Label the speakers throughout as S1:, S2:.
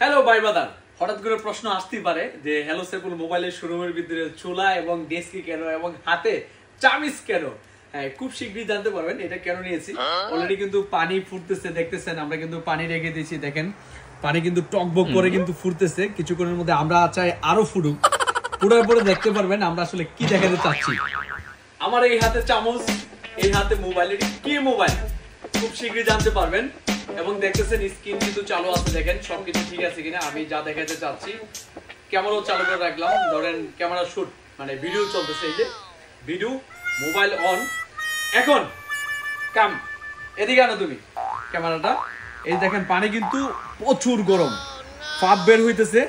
S1: Hello ভাই বাদার, হঠাৎ করে প্রশ্ন আসতেই পারে যে হ্যালো সেপুল মোবাইলের শোরুমের ভিতরে চুলা এবং ডেস্কি কেন এবং হাতে চামিচ কেন। হ্যাঁ, খুব শীঘ্রই জানতে পারবেন এটা কেন নিয়েছি। অলরেডি কিন্তু পানি ফুটতেছে, দেখতেছেন আমরা কিন্তু পানি রেখে দিয়েছি। দেখেন পানি কিন্তু টকবক করে কিন্তু ফুটতেছে, কিছুক্ষণের মধ্যে আমরা চাই আরো ফুটুক। পুরোর পরে দেখতে পারবেন আমরা আসলে কি দেখাতে চাচ্ছি। আমার এই হাতে চামচ, এই হাতে মোবাইল, এটা কি মোবাইল খুব শীঘ্রই জানতে পারবেন। এবং দেখতেছেন স্ক্রিন কিন্তু চালু আছে, দেখেন সবকিছু ঠিক আছে কিনা। আমি যা দেখাতে চাচ্ছি ক্যামেরাও চালু করে রাখলাম, ধরেন ক্যামেরা শুট মানে ভিডিও চলতেছে, এই যে ভিডিও, মোবাইল অন। এখন কাম এদিকে আনো তুমি ক্যামেরাটা। এই দেখেন পানি কিন্তু প্রচুর গরম, ফাপ বের হইতেছে।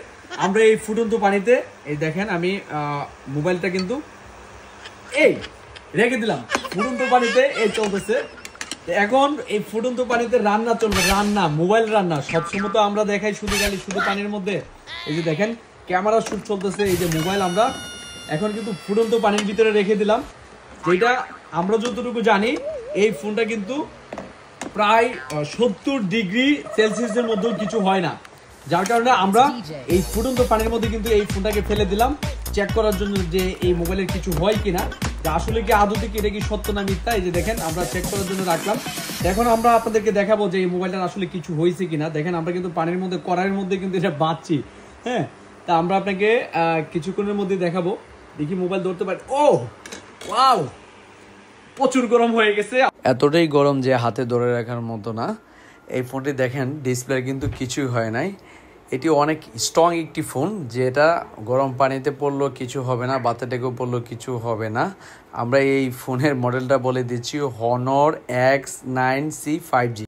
S1: আমরা এই ফুটন্ত পানিতে এই দেখেন আমি মোবাইলটা কিন্তু এই রেখে দিলাম ফুটন্ত পানিতে, এই চলতেছে। এখন এই ফুটন্ত পানিতে রান্না চলবে, রান্না মোবাইল রান্না। সবসময় তো আমরা দেখাই শুধু পানির মধ্যে। এই যে দেখেন ক্যামেরা শুট চলতেছে, এই যে মোবাইল আমরা এখন কিন্তু ফুটন্ত পানির ভিতরে রেখে দিলাম। যেটা আমরা যতটুকু জানি এই ফোনটা কিন্তু প্রায় 70 ডিগ্রি সেলসিয়াসের মধ্যেও কিছু হয় না, যার কারণে আমরা এই ফুটন্ত পানির মধ্যে কিন্তু এই ফোনটাকে ফেলে দিলাম চেক করার জন্য যে এই মোবাইলের কিছু হয় কিনা, যে আসলে কি আদৌ কি এটা কি সত্য না মিথ্যা। এই যে দেখেন আমরা চেক করার জন্য রাখলাম। এখন আমরা আপনাদেরকে দেখাবো যে এই মোবাইলটার আসলে কিছু হয়েছে কিনা। দেখেন আমরা কিন্তু পানির মধ্যে, কড়াইয়ের মধ্যে কিন্তু এটা বাঁচছি। হ্যাঁ, তা আমরা আপনাকে কিছুক্ষণের মধ্যে দেখাবো। দেখি মোবাইল ধরতে পারি। ও ওয়াও, প্রচুর গরম হয়ে গেছে, এতটাই গরম যে হাতে ধরে রাখার মতো না। এই ফোনটি দেখেন ডিসপ্লে কিন্তু কিছুই হয় নাই। এটি অনেক স্ট্রং একটি ফোন, যেটা গরম পানিতে পড়লেও কিছু হবে না, বাতাটেকেও পড়লেও কিছু হবে না। আমরা এই ফোনের মডেলটা বলে দিচ্ছি Honor X9C 5G।